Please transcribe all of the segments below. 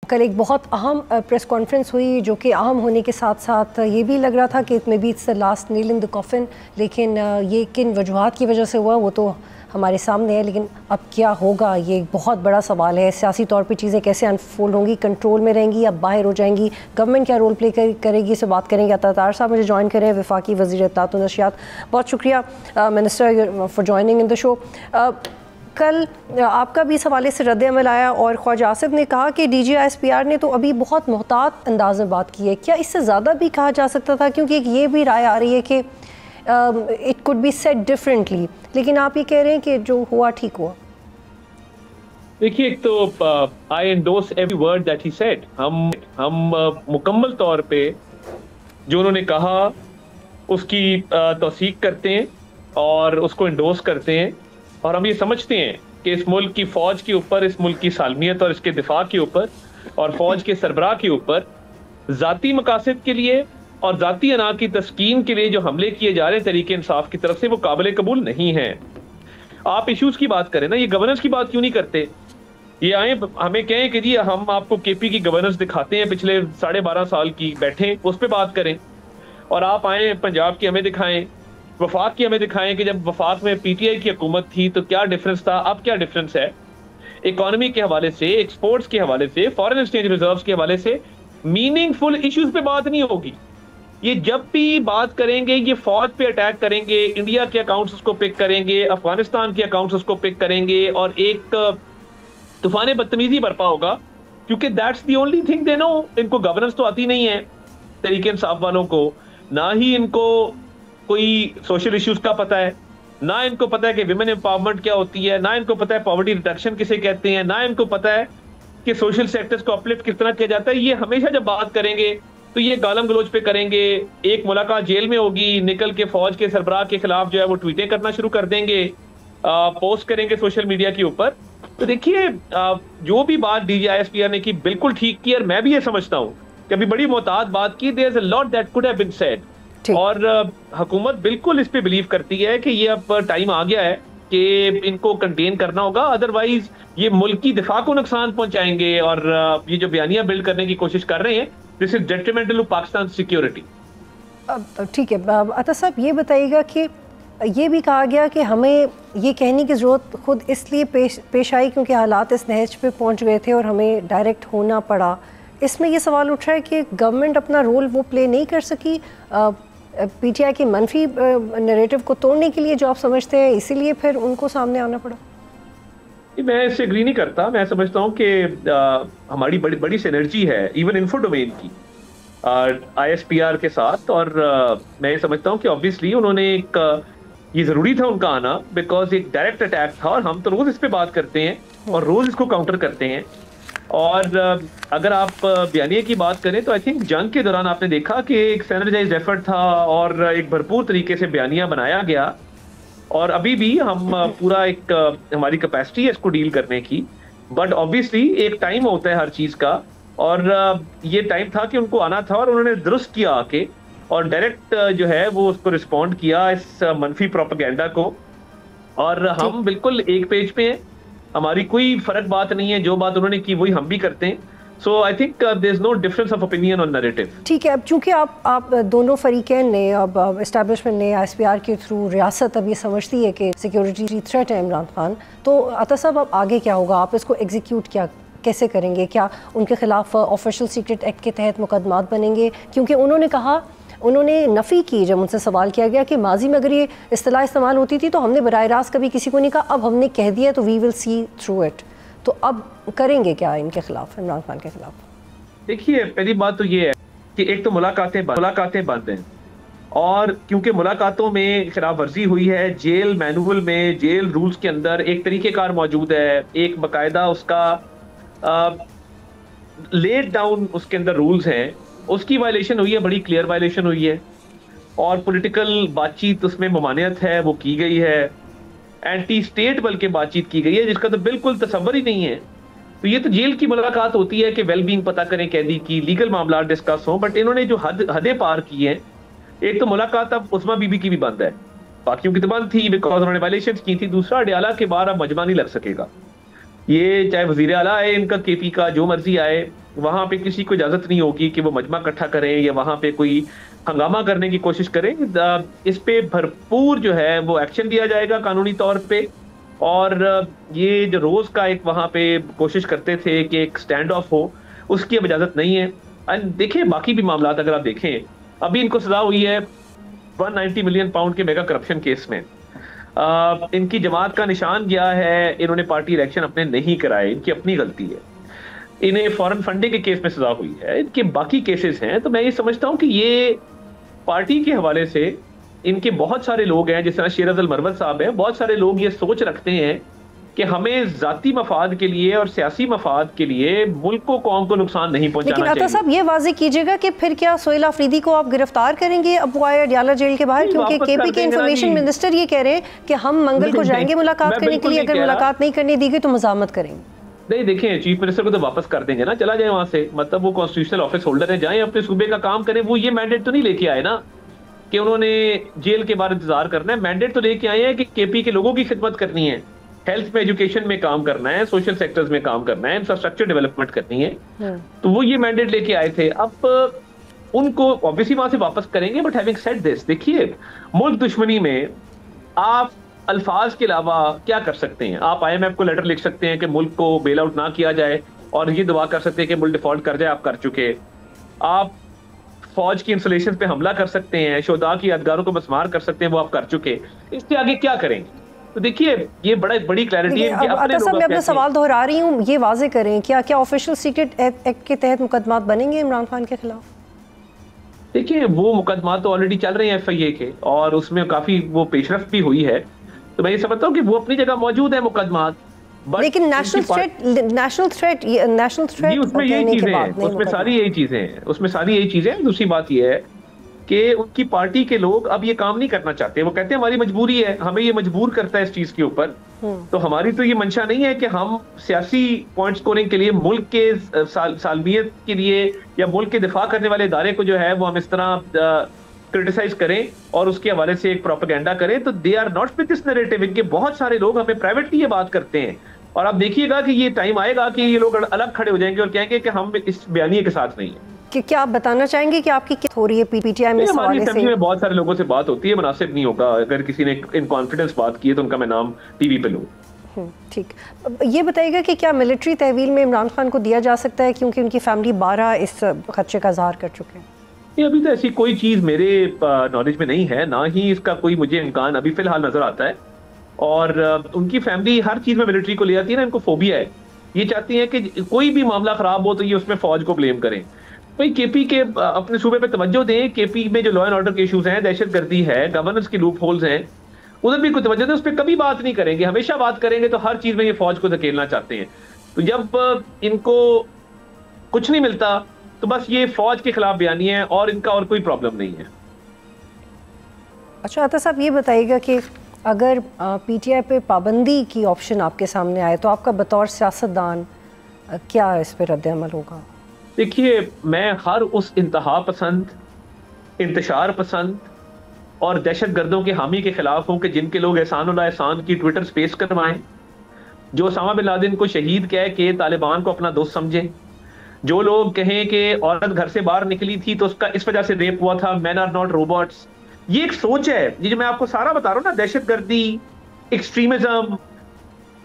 कल एक बहुत अहम प्रेस कॉन्फ्रेंस हुई जो कि अहम होने के साथ साथ ये भी लग रहा था कि it may be it's the last nail in the coffin, लेकिन ये किन वजूहात की वजह से हुआ वो तो हमारे सामने है। लेकिन अब क्या होगा ये एक बहुत बड़ा सवाल है। सियासी तौर पे चीज़ें कैसे अनफोल्ड होंगी, कंट्रोल में रहेंगी या बाहर हो जाएंगी, गवर्नमेंट क्या रोल प्ले करेगी, इससे बात करेंगे। अतातार साहब मुझे ज्वाइन करें, वफाकी वज़ीर इत्तलात व नशियात। बहुत शुक्रिया minister for joining in the show. कल आपका भी इस हवाले से रद्द-ए-अमल आया और ख्वाजा आसिफ ने कहा कि DGISPR ने तो अभी बहुत मोहतात अंदाज में बात की है। क्या इससे ज़्यादा भी कहा जा सकता था? क्योंकि एक ये भी राय आ रही है कि it could be said differently, लेकिन आप ये कह रहे हैं कि जो हुआ ठीक हुआ। देखिए, एक तो I endorse every word that he said. हम मुकम्मल तौर पे जो उन्होंने कहा उसकी तौसीक करते हैं और उसको एंडोर्स करते हैं, और हम ये समझते हैं कि इस मुल्क की फ़ौज के ऊपर, इस मुल्क की सालमियत और इसके दिफा के ऊपर और फ़ौज के सरबराह के ऊपर ज़ाती मकासद के लिए और ज़ाती अना की तस्कीन के लिए जो हमले किए जा रहे हैं तरीके इंसाफ की तरफ से, वो काबिल कबूल नहीं हैं। आप इश्यूज़ की बात करें ना, ये गवर्नेंस की बात क्यों नहीं करते? ये आए हमें कहें कि जी हम आपको KP की गवर्नेंस दिखाते हैं पिछले 12.5 साल की, बैठें उस पर बात करें। और आप आए पंजाब की हमें दिखाएं, वफाक की हमें दिखाएं कि जब वफाक में PTI की हुकूमत थी तो क्या डिफरेंस था, अब क्या डिफरेंस है। इकोनॉमी के हवाले से, एक्सपोर्ट्स के हवाले से, फॉरेन एक्सचेंज रिजर्व्स के हवाले से मीनिंगफुल इश्यूज पे बात नहीं होगी। ये जब भी बात करेंगे ये फौज पे अटैक करेंगे, इंडिया के अकाउंट्स उसको पिक करेंगे, अफगानिस्तान के अकाउंट्स उसको पिक करेंगे, और एक तूफान बदतमीजी बरपा होगा, क्योंकि that's the only thing they know. इनको गवर्नेंस तो आती नहीं है तरीके इंसाफ वालों को, ना ही इनको कोई सोशल इश्यूज का पता है, ना इनको पता है कि विमेन एम्पावरमेंट क्या होती है, ना इनको पता है पॉवर्टी रिडक्शन किसे कहते हैं, ना इनको पता है कि सोशल सेक्टर्स को अपलिफ्ट किस तरह किया जाता है। ये हमेशा जब बात करेंगे तो ये गालम गलोच पे करेंगे। एक मुलाकात जेल में होगी, निकल के फौज के सरबराह के खिलाफ जो है वो ट्वीटें करना शुरू कर देंगे, पोस्ट करेंगे सोशल मीडिया के ऊपर। तो देखिए, जो भी बात DGISPR ने की बिल्कुल ठीक की, और मैं भी ये समझता हूँ कि अभी बड़ी मोहतात बात की, there is a lot that could have been said, और हुकूमत बिल्कुल इस पे बिलीव करती है कि ये अब टाइम आ गया है कि इनको कंटेन करना होगा, अदरवाइज ये मुल्क की दिफा को नुकसान पहुंचाएंगे। और ये जो बयानियां बिल्ड करने की कोशिश कर रहे हैं, this is detrimental to Pakistan security. ठीक है, अता साहब ये बताइएगा कि ये भी कहा गया कि हमें ये कहने की ज़रूरत खुद इसलिए पेश आई क्योंकि हालात इस नहज पे पहुंच गए थे और हमें डायरेक्ट होना पड़ा। इसमें ये सवाल उठ रहा है कि गवर्नमेंट अपना रोल वो प्ले नहीं कर सकी PTI के मनफी नैरेटिव को तोड़ने के लिए, जो आप समझते हैं इसीलिए फिर उनको सामने आना पड़ा। मैं इससे एग्री नहीं करता। मैं समझता हूँ कि हमारी बड़ी बड़ी सिनर्जी है इवन इन्फो डोमेन की ISPR के साथ, और मैं ये समझता हूँ कि ऑब्वियसली उन्होंने एक ये जरूरी था उनका आना, बिकॉज एक डायरेक्ट अटैक था, और हम तो रोज इस पे बात करते हैं और रोज इसको काउंटर करते हैं। और अगर आप बयानिए की बात करें तो आई थिंक जंग के दौरान आपने देखा कि एक सैनर्जाइज्ड एफर्ट था और एक भरपूर तरीके से बयानिया बनाया गया, और अभी भी हम पूरा एक हमारी कैपेसिटी है इसको डील करने की। बट ऑब्वियसली एक टाइम होता है हर चीज का, और ये टाइम था कि उनको आना था, और उन्होंने दुरुस्त किया आके, और डायरेक्ट जो है वो उसको रिस्पॉन्ड किया इस मनफी प्रोपेगेंडा को। और हम बिल्कुल एक पेज पे हैं, हमारी कोई फर्क बात नहीं है, जो बात उन्होंने की वही हम भी करते हैं। So I think there is no difference of opinion on narrative. ठीक है, अब चूंकि आप दोनों फरीकैन ने, अब एस्टैब्लिशमेंट ने ISPR के थ्रू रियासत अब ये समझती है कि सिक्योरिटी थ्रेट है इमरान खान, तो अता साहब अब आगे क्या होगा? आप इसको एग्जीक्यूट कैसे करेंगे? क्या उनके खिलाफ ऑफिशियल सीक्रेट एक्ट के तहत मुकदमात बनेंगे? क्योंकि उन्होंने नफ़ी की जब उनसे सवाल किया गया कि माजी में अगर ये इस्तेलाह इस्तेमाल होती थी तो हमने बराह रास्त कभी किसी को नहीं कहा, अब हमने कह दिया तो we will see through it. तो अब करेंगे क्या इनके खिलाफ, इमरान खान के खिलाफ? देखिए, पहली बात तो ये है कि एक तो मुलाकातें बंद हैं, और क्योंकि मुलाकातों में खिलाफ वर्जी हुई है, जेल मैनुअल में, जेल रूल्स के अंदर एक तरीक़ेकार मौजूद है, एक बाकायदा उसका लेट डाउन उसके अंदर रूल्स हैं, उसकी वायलेशन हुई है, बड़ी क्लियर वायलेशन हुई है, और पॉलिटिकल बातचीत उसमें ममानियत है वो की गई है, एंटी स्टेट बल्कि बातचीत की गई है जिसका तो बिल्कुल तसव्वुर ही नहीं है। तो ये तो जेल की मुलाकात होती है कि वेलबींग पता करें कैदी की, लीगल मामला डिस्कस हो, बट इन्होंने जो हदें पार की हैं, एक तो मुलाकात अब उस्मा बीबी की भी बंद है, बाकियों की तो बंद थी बिकॉज उन्होंने वायलेशन की थी। दूसरा, अडयाला के बाहर अब मजमा नहीं लग सकेगा, ये चाहे वजीर आला आए इनका KP का, जो मर्जी आए, वहां पे किसी को इजाजत नहीं होगी कि वो मजमा इकट्ठा करें या वहां पे कोई हंगामा करने की कोशिश करें। इस पे भरपूर जो है वो एक्शन लिया जाएगा कानूनी तौर पे। और ये जो रोज का एक वहां पे कोशिश करते थे कि एक स्टैंड ऑफ हो, उसकी अब इजाजत नहीं है। एंड देखिए बाकी भी मामला अगर आप देखें, अभी इनको सजा हुई है 190 मिलियन पाउंड के मेगा करप्शन केस में। इनकी जमात का निशान गया है, इन्होंने पार्टी इलेक्शन अपने नहीं कराए, इनकी अपनी गलती है। इन्हें फॉरेन फंडिंग के केस में सजा हुई है, इनके बाकी केसेस हैं। तो मैं ये समझता हूं कि ये पार्टी के हवाले से इनके बहुत सारे लोग हैं, जिस तरह शेर अफजल मरवत साहब हैं, बहुत सारे लोग ये सोच रखते हैं कि हमें जाती मफाद के लिए और सियासी मफाद के लिए मुल्क को, कौम को नुकसान नहीं पहुंचाना चाहिए। लेकिन अता साहब ये वाज़ेह कीजिएगा कि फिर क्या सोहेल आफरीदी को आप गिरफ्तार करेंगे अब वो आया अडयाला जेल के बाहर? क्योंकि केपी के इंफॉर्मेशन मिनिस्टर ये कह रहे हैं कि हम मंगल को जाएंगे मुलाकात करने के लिए, अगर मुलाकात नहीं करने दी गई तो मज़ामत करेंगे। नहीं देखें, चीफ मिनिस्टर को तो वापस कर देंगे ना, चला जाए वहां से। मतलब वो कॉन्स्टिट्यूशनल ऑफिस होल्डर है, जाए अपने सूबे का काम करें। वो ये मैंडेट तो नहीं लेके आए ना कि उन्होंने जेल के बाद इंतजार करना है। मैंडेट तो लेके आए हैं कि केपी के लोगों की खिदमत करनी है, हेल्थ में, एजुकेशन में काम करना है, सोशल सेक्टर्स में काम करना है, इंफ्रास्ट्रक्चर डेवलपमेंट करनी है। तो वो ये मैंडेट लेके आए थे। अब उनको ऑब्वियसली वहां से वापस करेंगे। बट हैविंग सेड दिस, देखिए मुल्क दुश्मनी में आप अल्फाज के अलावा क्या कर सकते हैं? आप IMF को लेटर लिख सकते हैं कि मुल्क को बेल आउट ना किया जाए, और ये दुआ कर सकते हैं कि मुल्क डिफॉल्ट कर जाए, आप कर चुके। आप फौज की इंस्टॉलेशन पे हमला कर सकते हैं, शोदा की यादगारों को मस्मार कर सकते हैं, वो आप कर चुके। इससे आगे क्या करेंगे? तो देखिए ये बड़ी क्लैरिटी है कि अपने मैं अपना सवाल दोहरा रही हूँ, ये वाजे करें क्या क्या ऑफिशियल सीक्रेट एक्ट के तहत मुकदमात बनेंगे इमरान खान के खिलाफ? देखिए वो मुकदमा तो ऑलरेडी चल रहे हैं FIA के, और उसमें काफी वो पेशरफ भी हुई है। तो मैं ये समझता हूँ कि वो अपनी जगह मौजूद है मुकदमा। लेकिन नेशनल थ्रेट उसमें यही चीजें हैं, उसमें सारी यही चीजें हैं। दूसरी बात ये है कि उनकी पार्टी के लोग अब ये काम नहीं करना चाहते। वो कहते हैं हमारी मजबूरी है, हमें ये मजबूर करता है इस चीज के ऊपर। तो हमारी तो ये मंशा नहीं है कि हम सियासी पॉइंट स्कोरिंग के लिए, मुल्क के सालमियत के लिए, या मुल्क के दिफा करने वाले इदारे को जो है वो हम इस तरह क्रिटिसाइज करें और उसके हवाले से एक प्रोपेगेंडा करें। तो they are not with this narrative. इनके बहुत सारे लोग हमें प्राइवेटली ये बात करते हैं, और आप देखिएगा कि ये टाइम आएगा कि ये लोग अलग खड़े हो जाएंगे और कहेंगे कि हम इस बयानिए के साथ नहीं है। कि क्या आप बताना चाहेंगे कि आपकी क्या हो रही है PTI में? हमारी असेंबली में बहुत सारे लोगों से बात होती है, मुनासिब नहीं होगा अगर किसी ने इन कॉन्फिडेंस बात की है तो उनका मैं नाम टीवी पे लूँ। ठीक, ये बताइएगा कि क्या मिलिट्री तहवील में इमरान खान को दिया जा सकता है, क्योंकि उनकी फैमिली 12 इस खदशे का इजहार कर चुके हैं? ये अभी तो ऐसी कोई चीज मेरे नॉलेज में नहीं है, ना ही इसका कोई मुझे इम्कान अभी फिलहाल नजर आता है। और उनकी फैमिली हर चीज में मिलिट्री को ले आती है ना, इनको फोबिया है। ये चाहती है कि कोई भी मामला खराब हो तो ये उसमें फौज को ब्लेम करें। भाई केपी के अपने सूबे पे तवज्जो दें। केपी में जो लॉ एंड ऑर्डर के इश्यूज हैं, दहशतगर्दी है, गवर्नेंस की लूप होल्स हैं, उधर भी कोई तवज्जो दें। उस पर कभी बात नहीं करेंगे, हमेशा बात करेंगे तो हर चीज में ये फौज को धकेलना चाहते हैं। तो जब इनको कुछ नहीं मिलता तो बस ये फौज के खिलाफ बयानी है, और इनका और कोई प्रॉब्लम नहीं है। अच्छा अता साहब ये बताइएगा कि अगर PTI पे पाबंदी की ऑप्शन आपके सामने आए तो आपका बतौर सियासतदान क्या इस पर रद्द-ए-अमल होगा? देखिए मैं हर उस इंतहा पसंद, इंतशार पसंद और दहशत गर्दों के हामी के खिलाफ हूं कि जिनके लोग एहसान की ट्विटर स्पेस करवाएं, जो ओसामा बिन लादेन को शहीद कह के तालिबान को अपना दोस्त समझें, जो लोग कहें कि औरत घर से बाहर निकली थी तो उसका इस वजह से रेप हुआ था, मैन आर नॉट रोबोट्स। ये एक सोच है, ये जो मैं आपको सारा बता रहा हूं ना, दहशतगर्दी, एक्सट्रीमिज्म,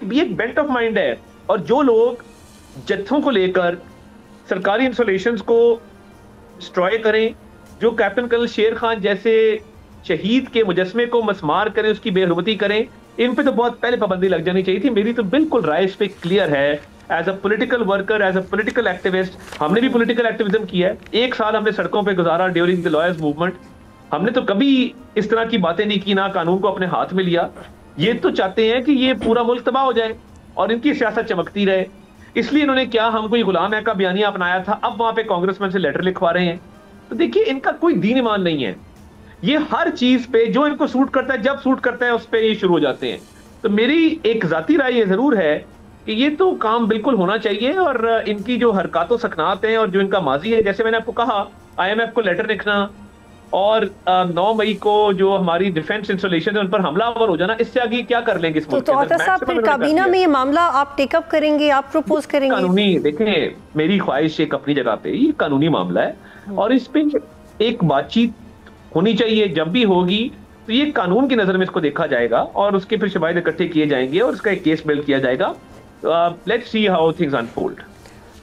ये एक बेंट ऑफ माइंड है। और जो लोग जत्थों को लेकर सरकारी इंस्टॉलेशंस को डिस्ट्रॉय करें, जो कैप्टन कर्नल शेर खान जैसे शहीद के मुजस्मे को मस्मार करें, उसकी बेहुरमती करें, इन पे तो बहुत पहले पाबंदी लग जानी चाहिए थी। मेरी तो बिल्कुल राय इस पे क्लियर है। As a political worker, as a political activist, हमने भी पॉलिटिकल एक्टिविज्म किया है। 1 साल हमने सड़कों पे गुजारा ड्यूरिंग द लॉयर्स मूवमेंट। हमने तो कभी इस तरह की बातें नहीं की, ना कानून को अपने हाथ में लिया। ये तो चाहते हैं कि ये पूरा मुल्क तबाह हो जाए और इनकी सियासत चमकती रहे। इसलिए इन्होंने क्या हम कोई गुलाम है का बयानिया अपनाया था, अब वहां पे कांग्रेसमैन से लेटर लिखवा रहे हैं। तो देखिए इनका कोई दीन ईमान नहीं है। ये हर चीज पे जो इनको सूट करता है, जब सूट करता है उस पर ये शुरू हो जाते हैं। तो मेरी एक जाती राय ये जरूर है कि ये तो काम बिल्कुल होना चाहिए। और इनकी जो हरकतों सकनात हैं और जो इनका माजी है, जैसे मैंने आपको कहा IMF को लेटर लिखना, और 9 मई को जो हमारी डिफेंस इंस्टॉलेशन है उन पर हमलावर हो जाना, इससे आगे क्या कर लेंगे इस मुल्क के अंदर? तो साहब फिर काबीना में ये मामला आप टेकअप करेंगे, आप प्रपोज करेंगे? कानूनी, देखें मेरी ख्वाहिश एक अपनी जगह पे, ये कानूनी मामला है और इस पे एक बातचीत होनी चाहिए। जब भी होगी तो ये कानून की नजर में इसको देखा जाएगा और उसके फिर शवाहिद इकट्ठे किए जाएंगे और उसका एक केस बिल्ड किया जाएगा। Let's see how things unfold.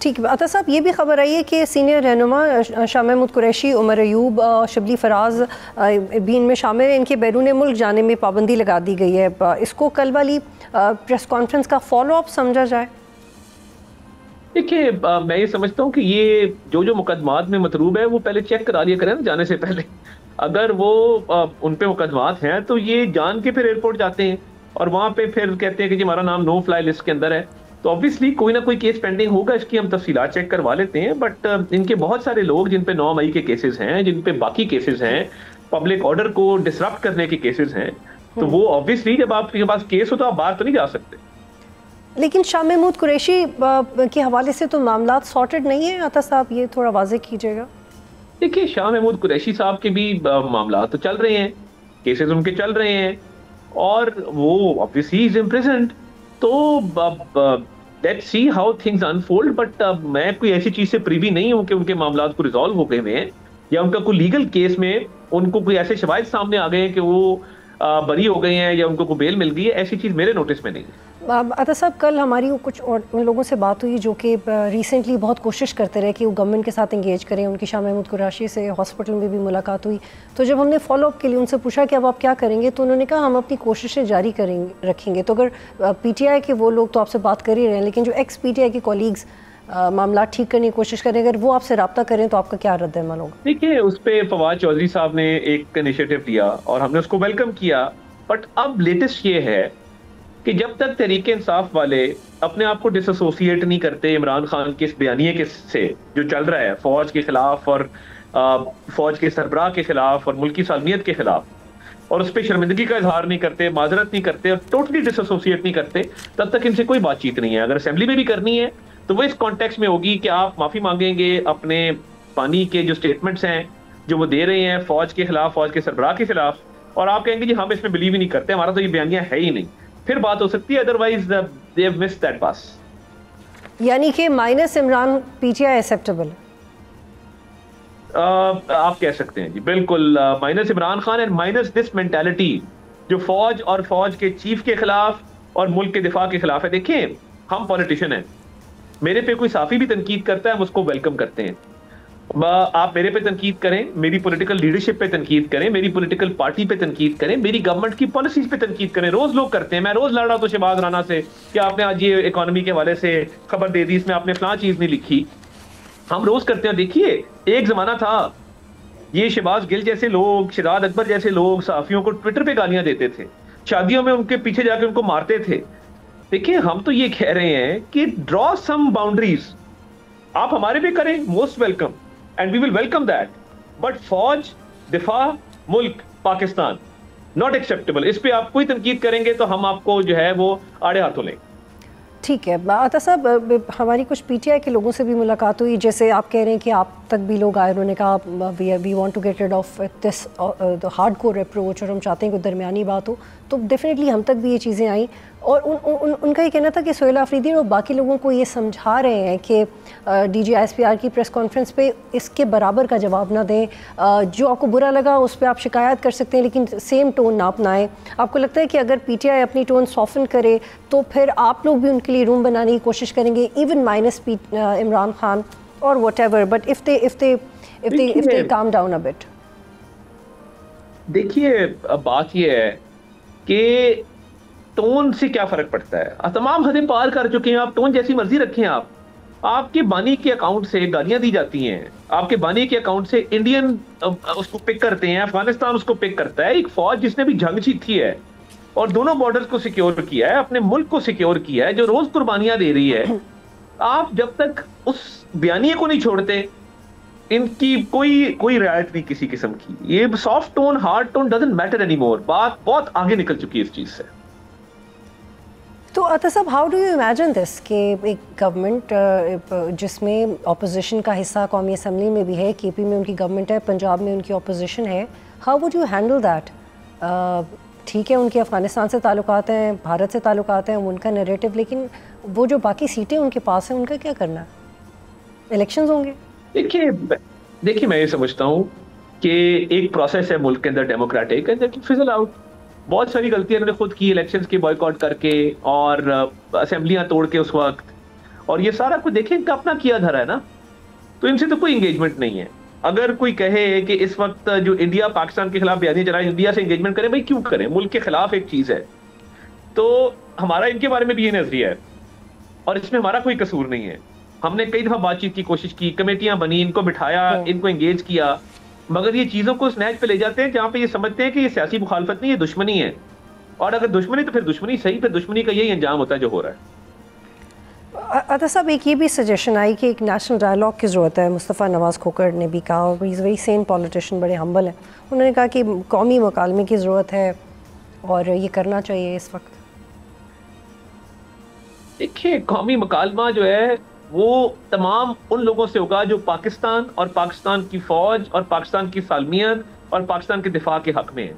ठीक है। अता साहब, ये भी खबर आई है कि सीनियर रहनुमा शाह महमूद कुरैशी, उमर अयूब, शबली फराज भी इनमें शामिल हैं। इनके बैरून मुल्क जाने में पाबंदी लगा दी गई है। इसको कल वाली प्रेस कॉन्फ्रेंस का फॉलो अप समझा जाए? देखिए, मैं ये समझता हूँ कि ये जो मुकदमात में मतरूब है वो पहले चेक करा लिया करें ना जाने से पहले। अगर वो उन पे मुकदमात हैं तो ये जान के फिर एयरपोर्ट जाते हैं और वहाँ पे फिर कहते हैं कि जी हमारा नाम नो फ्लाई लिस्ट के अंदर है, तो ऑब्वियसली कोई ना कोई केस पेंडिंग होगा। इसकी हम तफसीलात चेक करवा लेते हैं। बट इनके बहुत सारे लोग जिन पे 9 मई के केसेस हैं, जिन पे बाकी केसेस हैं, पब्लिक ऑर्डर को डिसरप्ट करने के केसेस हैं, तो वो ऑब्वियसली जब आपके पास केस हो तो आप बाहर तो नहीं जा सकते। लेकिन शाह महमूद कुरैशी के हवाले से तो मामला सॉर्टेड नहीं है अता साहब, ये थोड़ा वाज़ेह कीजिएगा। देखिए, शाह महमूद कुरैशी साहब के भी मामला तो चल रहे हैं, केसेस उनके चल रहे हैं और वो ऑब्वियसली इज इम्प्रिजन्ड। तो let's see how things unfold. But मैं कोई ऐसी चीज से प्रीवी नहीं हूं कि उनके मामला को रिजॉल्व हो गए हुए हैं या उनका कोई लीगल केस में उनको कोई ऐसे शवाहिद सामने आ गए हैं कि वो बरी हो गए हैं या उनको कोई बेल मिल गई है। ऐसी चीज मेरे नोटिस में नहीं है। अता साहब, कल हमारी कुछ और उन लोगों से बात हुई जो कि रिसेंटली बहुत कोशिश करते रहे कि वो गवर्नमेंट के साथ इंगेज करें। उनकी शाह महमूद कुरैशी से हॉस्पिटल में भी मुलाकात हुई, तो जब हमने फॉलोअप के लिए उनसे पूछा कि अब आप क्या करेंगे, तो उन्होंने कहा हम अपनी कोशिशें जारी रखेंगे। तो अगर PTI के वो लोग तो आपसे बात कर ही रहे हैं, लेकिन जो एक्स PTI के कॉलीग्स मामला ठीक करने की कोशिश करें, अगर वो आपसे रब्ता करें तो आपका क्या रद्द-ए-अमल होगा? देखिए, उस पर फवाद चौधरी साहब ने एक इनिशिएटिव लिया और हमने उसको वेलकम किया। बट अब लेटेस्ट ये है कि जब तक तहरीक इंसाफ वाले अपने आप को डिसएसोसिएट नहीं करते इमरान खान के इस बयानिए के से जो चल रहा है फौज के खिलाफ और फौज के सरबराह के खिलाफ और मुल्की सालमियत के खिलाफ, और उस पर शर्मिंदगी का इजहार नहीं करते, माजरत नहीं करते और टोटली डिसएसोसिएट नहीं करते, तब तक इनसे कोई बातचीत नहीं है। अगर असेंबली में भी करनी है तो वो इस कॉन्टेक्स्ट में होगी कि आप माफी मांगेंगे अपने पानी के जो स्टेटमेंट्स हैं जो वो दे रहे हैं फौज के खिलाफ, फौज के सरबराह के खिलाफ, और आप कहेंगे जी हम इसमें बिलीव ही नहीं करते, हमारा तो ये बयानिया है ही नहीं, फिर बात हो सकती है। Otherwise they have missed that बस। यानी कि माइनस इमरान PTI एक्सेप्टेबल? आप कह सकते हैं जी, बिल्कुल। Minus Imran Khan and minus this mentality जो फौज और फौज के चीफ के खिलाफ और मुल्क के दिफा के खिलाफ है। देखें, हम पॉलिटिशियन हैं, मेरे पे कोई साफी भी तनकीद करता है हम उसको वेलकम करते हैं। आप मेरे पे तनकीद करें, मेरी पॉलिटिकल लीडरशिप पे तनकीद करें, मेरी पॉलिटिकल पार्टी पे तनकीद करें, मेरी गवर्नमेंट की पॉलिसीज पे तनकीद करें, रोज लोग करते हैं। मैं रोज लड़ रहा था शहबाज राना से कि आपने आज ये इकोनॉमी के हवाले से खबर दे दी, इसमें आपने फलां चीज नहीं लिखी। हम रोज करते हैं। देखिए, एक जमाना था ये शहबाज गिल जैसे लोग, शिराद अकबर जैसे लोग सहाफियों को ट्विटर पे गालियां देते थे, शादियों में उनके पीछे जाके उनको मारते थे। देखिए, हम तो ये कह रहे हैं कि ड्रॉ सम बाउंड्रीज, आप हमारे पे करें, most welcome and we will welcome that. But फौज, दिफा, मुल्क, पाकिस्तान नॉट एक्सेप्टेबल। इस पे आप कोई तनकीद करेंगे तो हम आपको जो है वो आड़े हाथों लें। ठीक है। अता साहब, हमारी कुछ PTI के लोगों से भी मुलाकात हुई, जैसे आप कह रहे हैं कि आप तक भी लोग आए, उन्होंने कहा we want to get rid of this the hardcore approach, और हम चाहते हैं कि दरमियानी बात हो। तो डेफिनेटली हम तक भी ये चीज़ें आई और उनका ये कहना था कि सोहेल आफरीदी और बाकी लोगों को ये समझा रहे हैं कि DG ISPR की प्रेस कॉन्फ्रेंस पे इसके बराबर का जवाब ना दें, जो आपको बुरा लगा उस पर आप शिकायत कर सकते हैं लेकिन सेम टोन ना अपनाएं। आपको लगता है कि अगर PTI अपनी टोन सॉफ्टन करे तो फिर आप लोग भी उनके लिए रूम बनाने की कोशिश करेंगे, इवन माइनस इमरान खान और whatever, but if they calm down a bit? देखिए, बात ये है कि टोन से क्या फर्क पड़ता है। तमाम हदें पार कर चुके हैं आप, टोन जैसी मर्जी रखें आप। आपके बानी के अकाउंट से गालियां दी जाती हैं, आपके बानी के अकाउंट से इंडियन उसको पिक करते हैं, अफगानिस्तान उसको पिक करता है। एक फौज जिसने भी जंग जीती है और दोनों बॉर्डर्स को सिक्योर किया है, अपने मुल्क को सिक्योर किया है, जो रोज कुर्बानियां दे रही है, आप जब तक उस बयानिए को नहीं छोड़ते, इनकी कोई रियायत नहीं किसी किस्म की। ये soft tone, hard tone doesn't matter anymore. बात बहुत आगे निकल चुकी है इस चीज से। तो अता साहब, how do you imagine this कि एक गवर्नमेंट जिसमें अपोजिशन का हिस्सा कौमी असम्बली में भी है, केपी में उनकी गवर्नमेंट है, पंजाब में उनकी अपोजिशन है, how would you handle that? ठीक है, उनके अफ़गानिस्तान से ताल्लुकात हैं, भारत से ताल्लुकात हैं, उनका नैरेटिव, लेकिन वो जो बाकी सीटें उनके पास हैं उनका क्या करना है? इलेक्शंस होंगे। देखिए मैं ये समझता हूँ कि एक प्रोसेस है मुल्क के अंदर डेमोक्रेटिक एंड फिजल आउट। बहुत सारी गलतियां उन्होंने खुद की, इलेक्शंस के बॉयकॉट करके और असेंबलियां तोड़ के उस वक्त, और ये सारा कुछ देखिए इनका अपना किया धरा है ना, तो इनसे तो कोई एंगेजमेंट नहीं है। अगर कोई कहे कि इस वक्त जो इंडिया पाकिस्तान के खिलाफ बयानी चला, इंडिया से एंगेजमेंट करें, भाई क्यों करें? मुल्क के खिलाफ एक चीज है, तो हमारा इनके बारे में भी ये नजरिया है और इसमें हमारा कोई कसूर नहीं है। हमने कई दफा बातचीत की कोशिश की, कमेटियां बनी, इनको बिठाया, इनको एंगेज किया, मगर ये चीजों को स्नैच पे ले जाते हैं जहां पे ये समझते हैं कि ये सियासी मुखालफत नहीं, ये दुश्मनी है। और अगर दुश्मनी तो फिर दुश्मनी सही, फिर दुश्मनी का यही अंजाम होता है जो हो रहा है। अता साहब, एक ये भी सजेशन आई कि एक नेशनल डायलॉग की ज़रूरत है। मुस्तफ़ा नवाज़ खोखर ने भी कहा, और इज़ वेरी सेन पॉलिटिशियन, बड़े हम्बल हैं, उन्होंने कहा कि कौमी मकालमे की ज़रूरत है और ये करना चाहिए इस वक्त। देखिए, कौमी मकालमा जो है वो तमाम उन लोगों से होगा जो पाकिस्तान और पाकिस्तान की फौज और पाकिस्तान की सालमियत और पाकिस्तान के दिफा के हक में है।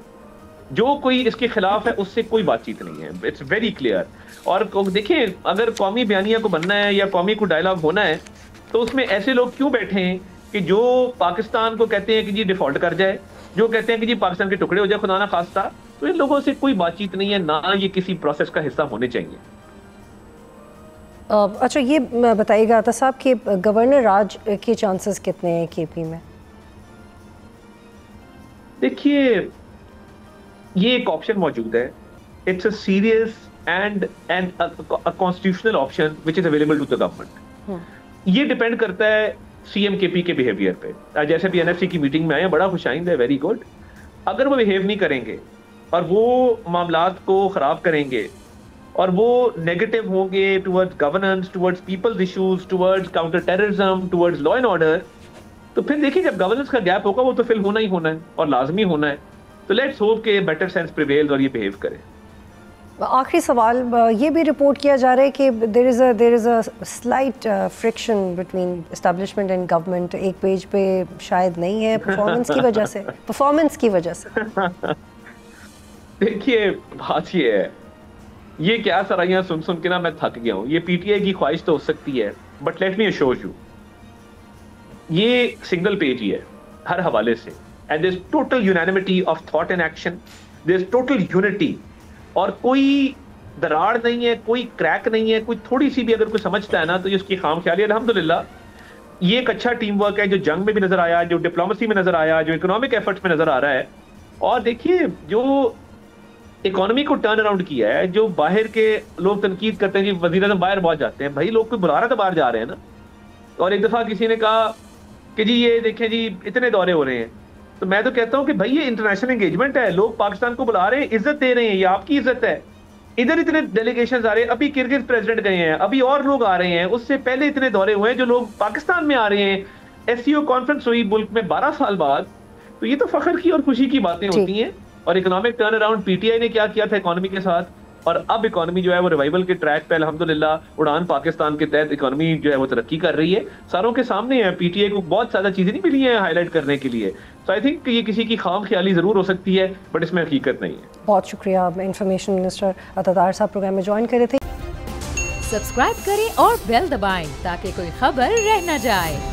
जो कोई इसके खिलाफ है उससे कोई बातचीत नहीं है, इट्स वेरी क्लियर। और देखिए, अगर कौमी बयानिया को बनना है या कौमी को डायलॉग होना है तो उसमें ऐसे लोग क्यों बैठे हैं कि जो पाकिस्तान को कहते हैं कि जी डिफॉल्ट कर जाए, जो कहते हैं कि जी पाकिस्तान के टुकड़े हो जाए खुदा ना खास्ता, तो इन लोगों से कोई बातचीत नहीं है, ना ये किसी प्रोसेस का हिस्सा होने चाहिए। अच्छा, ये बताइएगा अता साहब कि गवर्नर राज के चांसेस कितने हैं केपी में? देखिए, ये एक ऑप्शन मौजूद है, it's a serious and constitutional option which is available to the government. ये डिपेंड करता है सीएम केपी के बिहेवियर पे। जैसे भी एनएफसी की मीटिंग में आए, बड़ा खुशाइंद है, वेरी गुड। अगर वो बिहेव नहीं करेंगे और वो मामलात को खराब करेंगे और वो नेगेटिव होंगे towards governance, towards people's issues, towards counter terrorism, towards law and order, तो फिर देखिए जब गवर्नेंस का गैप होगा वो तो फिल होना ही होना है और लाजमी होना है। तो लेट्स होप के बेटर सेंस प्रिवेल्स और ये बिहेव करे। आखिरी सवाल, ये भी रिपोर्ट किया जा रहा है कि there is a slight friction between establishment and government. एक पेज पे शायद नहीं है, परफॉर्मेंस की वजह से। देखिए, बात ये है, ये क्या सराइयां सुन सुन के ना मैं थक गया हूं। ये पीटीआई की ख्वाहिश तो हो सकती है, but let me assure you, ये सिंगल पेज ही है हर हवाले से, and there is total unanimity of thought and action, there is total unity, और कोई दरार नहीं है, कोई क्रैक नहीं है। कोई थोड़ी सी भी अगर कोई समझता है ना तो ये उसकी खाम ख्याली। अल्हम्दुलिल्लाह ये एक अच्छा टीम वर्क है जो जंग में भी नजर आया, जो डिप्लोमेसी में नजर आया, जो इकोनॉमिक एफर्ट्स में नजर आ रहा है। और देखिए, जो इकोनॉमी को टर्न अराउंड किया है, जो बाहर के लोग तनकीद करते हैं कि वज़ीर आज़म बाहर बहुत जाते हैं, भाई लोग कोई बुला रहा तो बाहर जा रहे हैं ना। और एक दफा किसी ने कहा कि जी ये देखें जी इतने दौरे हो रहे हैं, तो मैं तो कहता हूं कि भाई ये इंटरनेशनल एंगेजमेंट है, लोग पाकिस्तान को बुला रहे हैं, इज्जत दे रहे हैं, ये आपकी इज्जत है। इधर इतने डेलीगेशन आ रहे हैं, अभी किर्गिज प्रेसिडेंट गए हैं, अभी और लोग आ रहे हैं, उससे पहले इतने दौरे हुए हैं जो लोग पाकिस्तान में आ रहे हैं। एससीओ कॉन्फ्रेंस हुई मुल्क में 12 साल बाद, तो ये तो फख्र की और खुशी की बातें होती हैं। और इकोनॉमिक टर्न अराउंड पीटीआई ने क्या किया था इकोनॉमी के साथ, और अब इकोनॉमी जो है वो रिवाइवल के ट्रैक पे अल्हम्दुलिल्लाह उड़ान पाकिस्तान के तहत इकोनॉमी जो है वो तरक्की कर रही है, सारों के सामने है। पीटीआई को बहुत ज़्यादा चीज़ें नहीं मिली हैं हाईलाइट करने के लिए, तो आई थिंक ये किसी की खाम ख्याली ज़रूर हो सकती है, बट इसमें हकीकत नहीं है। बहुत शुक्रिया, इंफॉर्मेशन मिनिस्टर अता ताहिर साहब प्रोग्राम में ज्वाइन करे थे। सब्सक्राइब करें और बेल दबाएं ताकि कोई खबर रह न जाए।